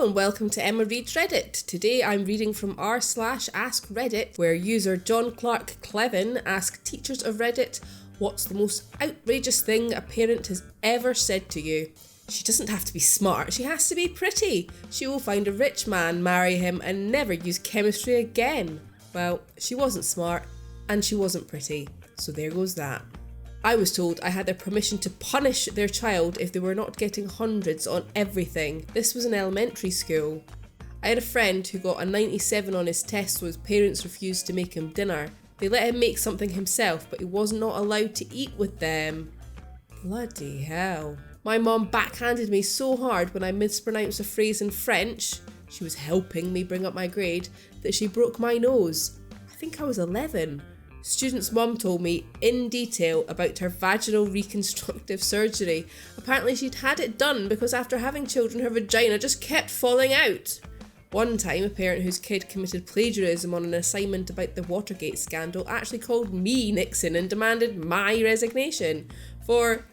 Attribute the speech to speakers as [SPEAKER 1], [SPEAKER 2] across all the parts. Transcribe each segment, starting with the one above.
[SPEAKER 1] Hello and welcome to Emma Reads Reddit. Today I'm reading from r/AskReddit, where user John Clark Clevin asked teachers of Reddit, what's the most outrageous thing a parent has ever said to you? She doesn't have to be smart, she has to be pretty. She will find a rich man, marry him and never use chemistry again. Well, she wasn't smart and she wasn't pretty, so there goes that. I was told I had their permission to punish their child if they were not getting hundreds on everything. This was an elementary school. I had a friend who got a 97 on his test so his parents refused to make him dinner. They let him make something himself, but he was not allowed to eat with them. Bloody hell. My mom backhanded me so hard when I mispronounced a phrase in French, she was helping me bring up my grade, that she broke my nose. I think I was 11. Student's mum told me in detail about her vaginal reconstructive surgery. Apparently she'd had it done because after having children her vagina just kept falling out. One time a parent whose kid committed plagiarism on an assignment about the Watergate scandal actually called me Nixon and demanded my resignation for,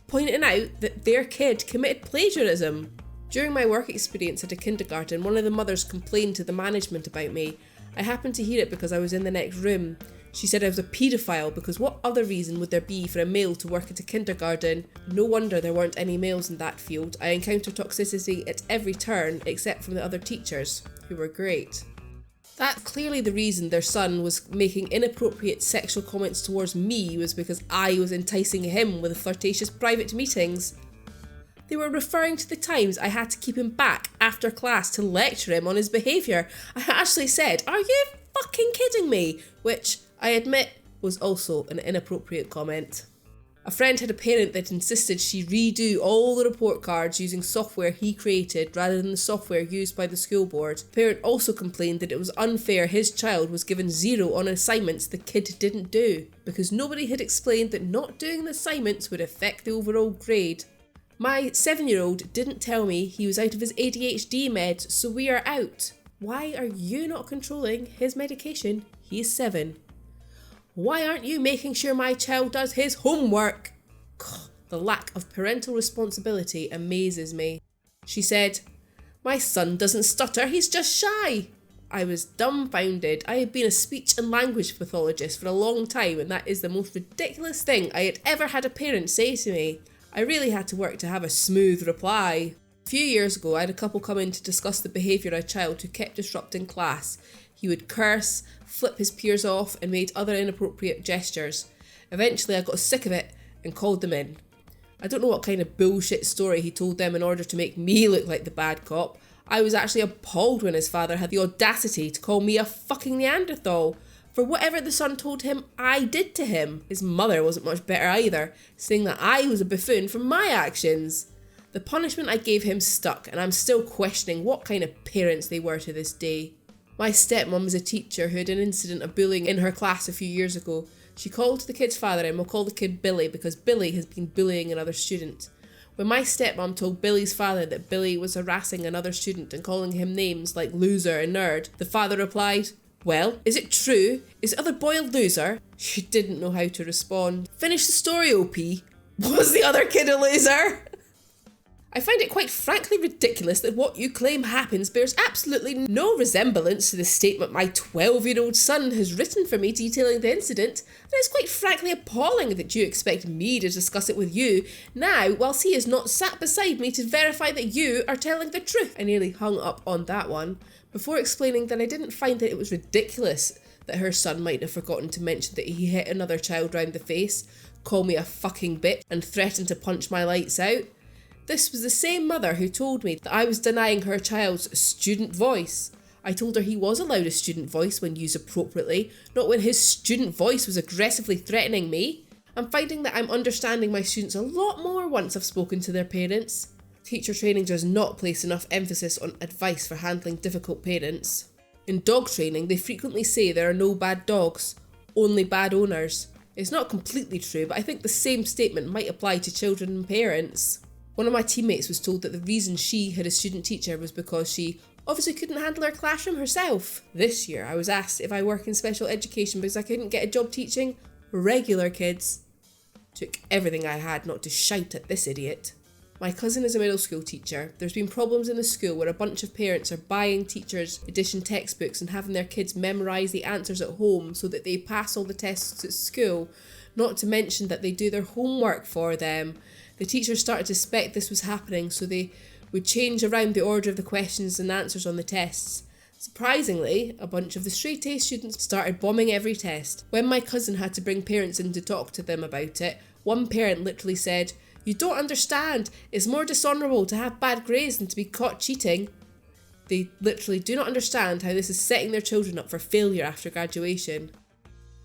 [SPEAKER 1] pointing out that their kid committed plagiarism. During my work experience at a kindergarten, one of the mothers complained to the management about me. I happened to hear it because I was in the next room. She said I was a paedophile because what other reason would there be for a male to work at a kindergarten? No wonder there weren't any males in that field. I encountered toxicity at every turn except from the other teachers, who were great. That's clearly the reason their son was making inappropriate sexual comments towards me was because I was enticing him with flirtatious private meetings. They were referring to the times I had to keep him back after class to lecture him on his behaviour. I actually said, "Are you fucking kidding me?" Which, I admit, was also an inappropriate comment. A friend had a parent that insisted she redo all the report cards using software he created rather than the software used by the school board. The parent also complained that it was unfair his child was given 0 on assignments the kid didn't do, because nobody had explained that not doing the assignments would affect the overall grade. My 7-year-old didn't tell me he was out of his ADHD meds, so we are out. Why are you not controlling his medication? He's 7. Why aren't you making sure my child does his homework? God, the lack of parental responsibility amazes me. She said, "My son doesn't stutter, he's just shy." I was dumbfounded. I had been a speech and language pathologist for a long time and that is the most ridiculous thing I had ever had a parent say to me. I really had to work to have a smooth reply. A few years ago, I had a couple come in to discuss the behaviour of a child who kept disrupting class. He would curse, flip his peers off, and made other inappropriate gestures. Eventually, I got sick of it and called them in. I don't know what kind of bullshit story he told them in order to make me look like the bad cop. I was actually appalled when his father had the audacity to call me a fucking Neanderthal. For whatever the son told him, I did to him. His mother wasn't much better either, saying that I was a buffoon for my actions. The punishment I gave him stuck, and I'm still questioning what kind of parents they were to this day. My stepmom is a teacher who had an incident of bullying in her class a few years ago. She called the kid's father and we'll call the kid Billy because Billy has been bullying another student. When my stepmom told Billy's father that Billy was harassing another student and calling him names like loser and nerd, the father replied, "Well, is it true? Is the other boy a loser?" She didn't know how to respond. Finish the story, OP. Was the other kid a loser? I find it quite frankly ridiculous that what you claim happens bears absolutely no resemblance to the statement my 12-year-old son has written for me detailing the incident, and it's quite frankly appalling that you expect me to discuss it with you now whilst he is not sat beside me to verify that you are telling the truth. I nearly hung up on that one, before explaining that I didn't find that it was ridiculous that her son might have forgotten to mention that he hit another child round the face, call me a fucking bitch, and threatened to punch my lights out. This was the same mother who told me that I was denying her child's student voice. I told her he was allowed a student voice when used appropriately, not when his student voice was aggressively threatening me. I'm finding that I'm understanding my students a lot more once I've spoken to their parents. Teacher training does not place enough emphasis on advice for handling difficult parents. In dog training, they frequently say there are no bad dogs, only bad owners. It's not completely true, but I think the same statement might apply to children and parents. One of my teammates was told that the reason she had a student teacher was because she obviously couldn't handle her classroom herself. This year, I was asked if I work in special education because I couldn't get a job teaching regular kids. Took everything I had not to shout at this idiot. My cousin is a middle school teacher. There's been problems in the school where a bunch of parents are buying teachers' edition textbooks and having their kids memorise the answers at home so that they pass all the tests at school, not to mention that they do their homework for them. The teachers started to suspect this was happening, so they would change around the order of the questions and answers on the tests. Surprisingly, a bunch of the straight-A students started bombing every test. When my cousin had to bring parents in to talk to them about it, one parent literally said, "You don't understand. It's more dishonourable to have bad grades than to be caught cheating." They literally do not understand how this is setting their children up for failure after graduation.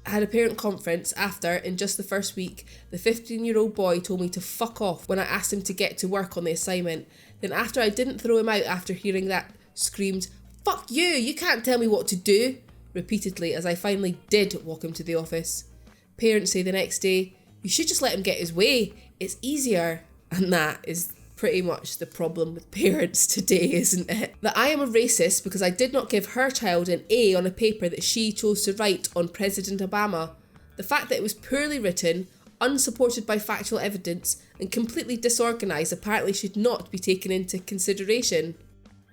[SPEAKER 1] I had a parent conference after, in just the first week, the 15-year-old boy told me to fuck off when I asked him to get to work on the assignment. Then after I didn't throw him out after hearing that, screamed, "Fuck you, you can't tell me what to do," repeatedly as I finally did walk him to the office. Parents say the next day, "You should just let him get his way. It's easier." And that is pretty much the problem with parents today, isn't it? That I am a racist because I did not give her child an A on a paper that she chose to write on President Obama. The fact that it was poorly written, unsupported by factual evidence, and completely disorganised apparently should not be taken into consideration.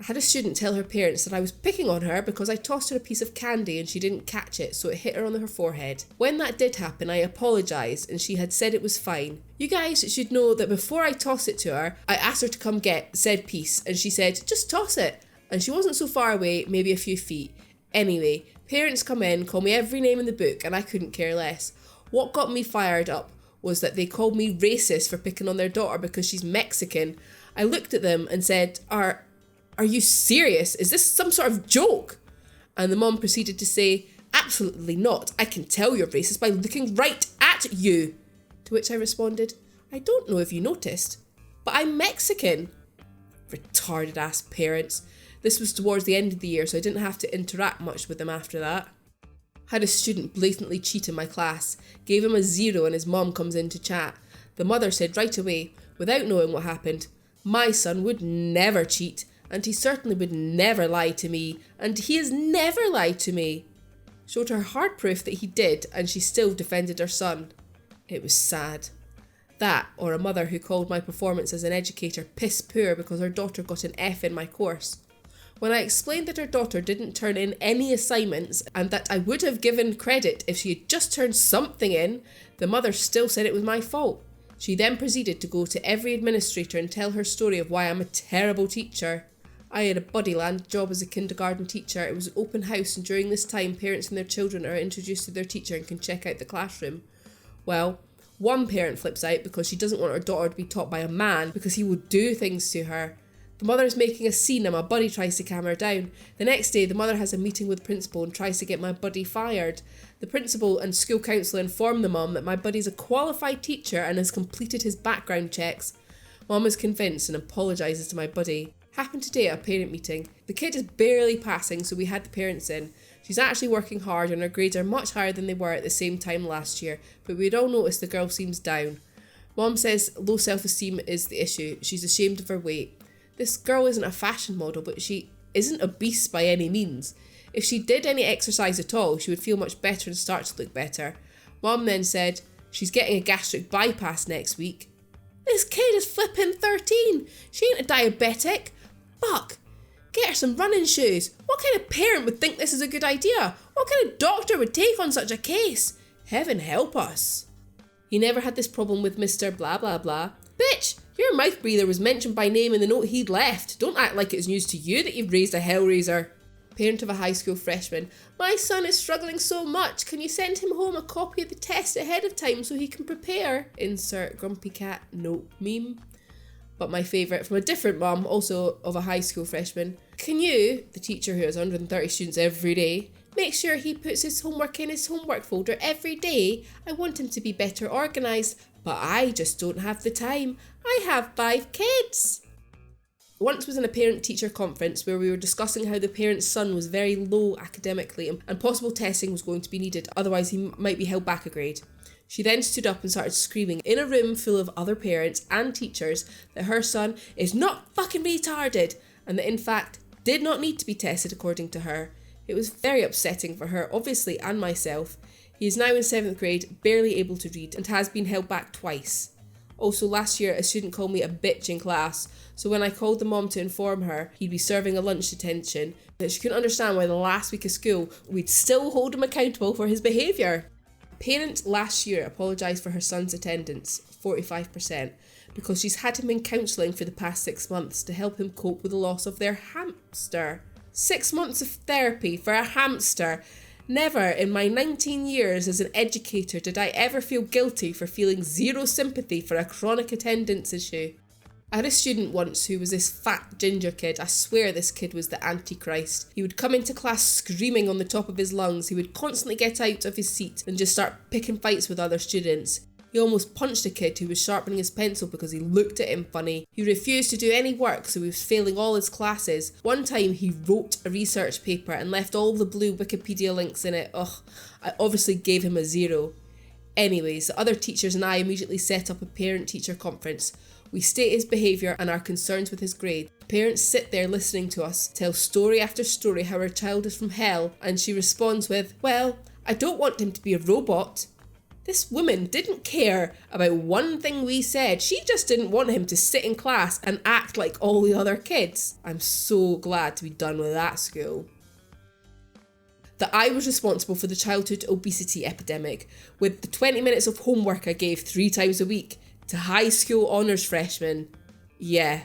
[SPEAKER 1] I had a student tell her parents that I was picking on her because I tossed her a piece of candy and she didn't catch it, so it hit her on her forehead. When that did happen, I apologised and she had said it was fine. You guys should know that before I tossed it to her, I asked her to come get said piece and she said, "Just toss it." And she wasn't so far away, maybe a few feet. Anyway, parents come in, call me every name in the book, and I couldn't care less. What got me fired up was that they called me racist for picking on their daughter because she's Mexican. I looked at them and said, Are you serious? Is this some sort of joke?" And the mom proceeded to say, "Absolutely not. I can tell you're racist by looking right at you." To which I responded, "I don't know if you noticed, but I'm Mexican." Retarded ass parents. This was towards the end of the year, so I didn't have to interact much with them after that. Had a student blatantly cheat in my class, gave him a 0 and his mom comes in to chat. The mother said right away, without knowing what happened, "My son would never cheat. And he certainly would never lie to me, and he has never lied to me." Showed her hard proof that he did, and she still defended her son. It was sad. That, or a mother who called my performance as an educator piss poor because her daughter got an F in my course. When I explained that her daughter didn't turn in any assignments and that I would have given credit if she had just turned something in, the mother still said it was my fault. She then proceeded to go to every administrator and tell her story of why I'm a terrible teacher. I had a bodyland job as a kindergarten teacher. It was an open house, and during this time, parents and their children are introduced to their teacher and can check out the classroom. Well, one parent flips out because she doesn't want her daughter to be taught by a man because he will do things to her. The mother is making a scene and my buddy tries to calm her down. The next day, the mother has a meeting with the principal and tries to get my buddy fired. The principal and school counsellor inform the mum that my buddy's a qualified teacher and has completed his background checks. Mum is convinced and apologises to my buddy. Happened today at a parent meeting. The kid is barely passing, so we had the parents in. She's actually working hard and her grades are much higher than they were at the same time last year, but we'd all noticed the girl seems down. Mom says low self-esteem is the issue. She's ashamed of her weight. This girl isn't a fashion model, but she isn't obese by any means. If she did any exercise at all, she would feel much better and start to look better. Mom then said she's getting a gastric bypass next week. This kid is flipping 13. She ain't a diabetic. Fuck. Get her some running shoes. What kind of parent would think this is a good idea? What kind of doctor would take on such a case? Heaven help us. He never had this problem with Mr. Blah blah blah. Bitch, your mouth breather was mentioned by name in the note he'd left. Don't act like it's news to you that you've raised a hellraiser. Parent of a high school freshman. My son is struggling so much. Can you send him home a copy of the test ahead of time so he can prepare? Insert grumpy cat note meme. But my favourite, from a different mum, also of a high school freshman. Can you, the teacher who has 130 students every day, make sure he puts his homework in his homework folder every day? I want him to be better organised, but I just don't have the time. I have 5 kids. Once was in a parent-teacher conference where we were discussing how the parent's son was very low academically and possible testing was going to be needed, otherwise he might be held back a grade. She then stood up and started screaming in a room full of other parents and teachers that her son is not fucking retarded and that in fact did not need to be tested according to her. It was very upsetting for her, obviously, and myself. He is now in 7th grade, barely able to read, and has been held back twice. Also, last year, a student called me a bitch in class, so when I called the mom to inform her he'd be serving a lunch detention, that she couldn't understand why the last week of school we'd still hold him accountable for his behaviour. A parent last year apologised for her son's attendance, 45%, because she's had him in counselling for the past 6 months to help him cope with the loss of their hamster. 6 months of therapy for a hamster. Never in my 19 years as an educator did I ever feel guilty for feeling zero sympathy for a chronic attendance issue. I had a student once who was this fat ginger kid. I swear this kid was the Antichrist. He would come into class screaming on the top of his lungs. He would constantly get out of his seat and just start picking fights with other students. He almost punched a kid who was sharpening his pencil because he looked at him funny. He refused to do any work, so he was failing all his classes. One time he wrote a research paper and left all the blue Wikipedia links in it. I obviously gave him a 0. Anyways, the other teachers and I immediately set up a parent-teacher conference. We state his behaviour and our concerns with his grade. Parents sit there listening to us tell story after story how her child is from hell, and she responds with, "Well, I don't want him to be a robot." This woman didn't care about one thing we said. She just didn't want him to sit in class and act like all the other kids. I'm so glad to be done with that school. That I was responsible for the childhood obesity epidemic, with the 20 minutes of homework I gave 3 times a week to high school honours freshmen. Yeah.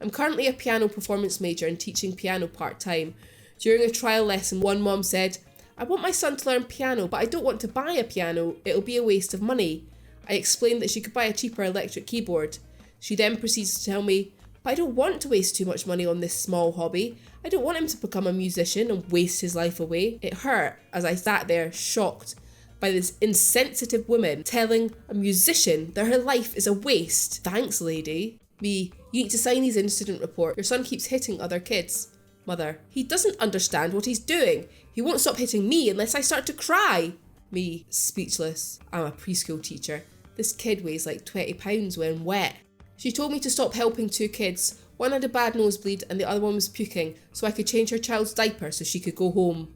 [SPEAKER 1] I'm currently a piano performance major and teaching piano part-time. During a trial lesson, one mom said, "I want my son to learn piano, but I don't want to buy a piano. It'll be a waste of money." I explained that she could buy a cheaper electric keyboard. She then proceeds to tell me, "But I don't want to waste too much money on this small hobby. I don't want him to become a musician and waste his life away." It hurt as I sat there shocked by this insensitive woman telling a musician that her life is a waste. Thanks, lady. Me, "You need to sign his incident report. Your son keeps hitting other kids." Mother, "He doesn't understand what he's doing. He won't stop hitting me unless I start to cry." Me, speechless. I'm a preschool teacher. This kid weighs like 20 pounds when wet. She told me to stop helping 2 kids. One had a bad nosebleed and the other one was puking, so I could change her child's diaper so she could go home.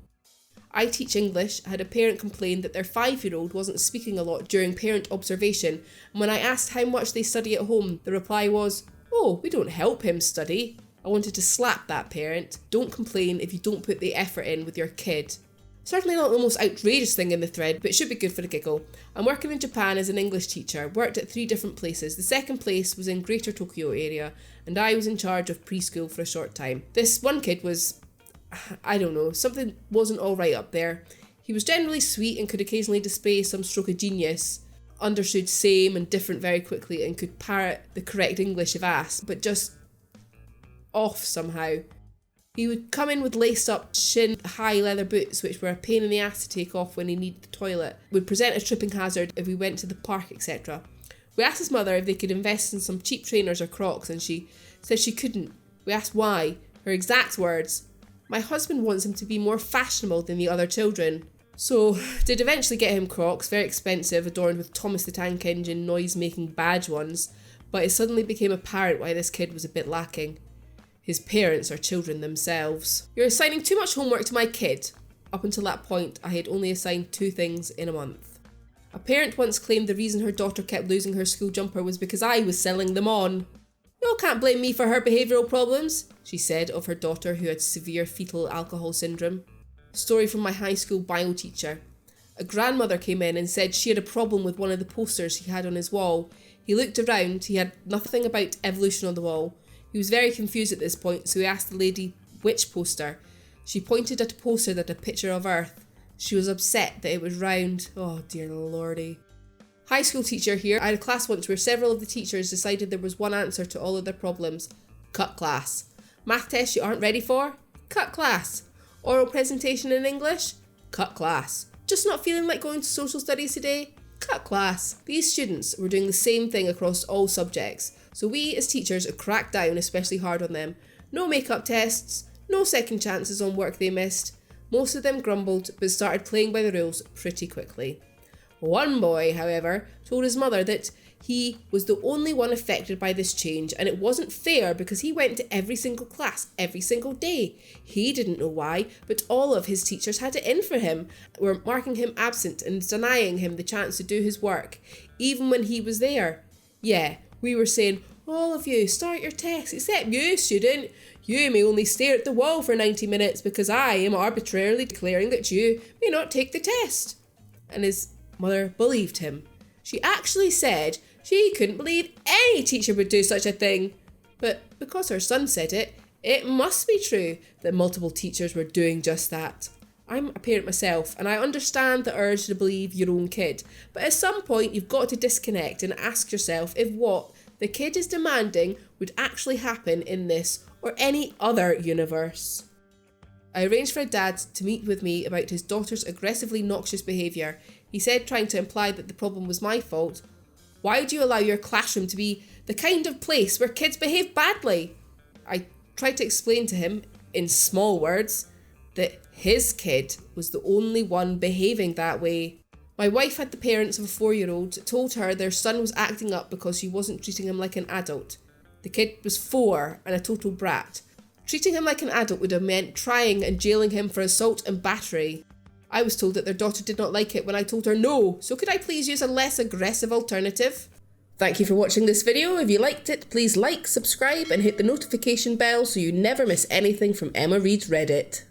[SPEAKER 1] I teach English. I had a parent complain that their 5-year-old wasn't speaking a lot during parent observation, and when I asked how much they study at home, the reply was, "Oh, we don't help him study." I wanted to slap that parent. Don't complain if you don't put the effort in with your kid. Certainly not the most outrageous thing in the thread, but it should be good for a giggle. I'm working in Japan as an English teacher, worked at 3 different places. The second place was in Greater Tokyo area, and I was in charge of preschool for a short time. This one kid was, I don't know, something wasn't all right up there. He was generally sweet and could occasionally display some stroke of genius, understood same and different very quickly, and could parrot the correct English if asked, but just off somehow. He would come in with laced up shin high leather boots which were a pain in the ass to take off when he needed the toilet, would present a tripping hazard if we went to the park, etc. We asked his mother if they could invest in some cheap trainers or Crocs and she said she couldn't. We asked why. Her exact words, "My husband wants him to be more fashionable than the other children." So, did eventually get him Crocs, very expensive, adorned with Thomas the Tank Engine noise-making badge ones, but it suddenly became apparent why this kid was a bit lacking. His parents are children themselves. "You're assigning too much homework to my kid." Up until that point, I had only assigned 2 things in a month. A parent once claimed the reason her daughter kept losing her school jumper was because I was selling them on. "You can't blame me for her behavioural problems," she said of her daughter who had severe fetal alcohol syndrome. A story from my high school bio teacher. A grandmother came in and said she had a problem with one of the posters he had on his wall. He looked around, he had nothing about evolution on the wall. He was very confused at this point, so he asked the lady which poster. She pointed at a poster that had a picture of Earth. She was upset that it was round. Oh dear lordy. High school teacher here. I had a class once where several of the teachers decided there was one answer to all of their problems. Cut class. Math test you aren't ready for? Cut class. Oral presentation in English? Cut class. Just not feeling like going to social studies today? Cut class. These students were doing the same thing across all subjects, so we as teachers cracked down especially hard on them. No make-up tests, no second chances on work they missed. Most of them grumbled but started playing by the rules pretty quickly. One boy, however, told his mother that he was the only one affected by this change and it wasn't fair because he went to every single class every single day. He didn't know why, but all of his teachers had it in for him, were marking him absent and denying him the chance to do his work, even when he was there. Yeah, we were saying, all of you, start your tests, except you, student. You may only stare at the wall for 90 minutes because I am arbitrarily declaring that you may not take the test. And his mother believed him. She actually said she couldn't believe any teacher would do such a thing. But because her son said it, it must be true that multiple teachers were doing just that. I'm a parent myself, and I understand the urge to believe your own kid. But at some point, you've got to disconnect and ask yourself if what the kid is demanding would actually happen in this or any other universe. I arranged for a dad to meet with me about his daughter's aggressively noxious behaviour. He said, trying to imply that the problem was my fault, "Why would you allow your classroom to be the kind of place where kids behave badly?" I tried to explain to him, in small words, that his kid was the only one behaving that way. My wife had the parents of a 4-year-old told her their son was acting up because she wasn't treating him like an adult. The kid was 4 and a total brat. Treating him like an adult would have meant trying and jailing him for assault and battery. I was told that their daughter did not like it when I told her no, so could I please use a less aggressive alternative? Thank you for watching this video. If you liked it, please like, subscribe and hit the notification bell so you never miss anything from Emma Reads Reddit.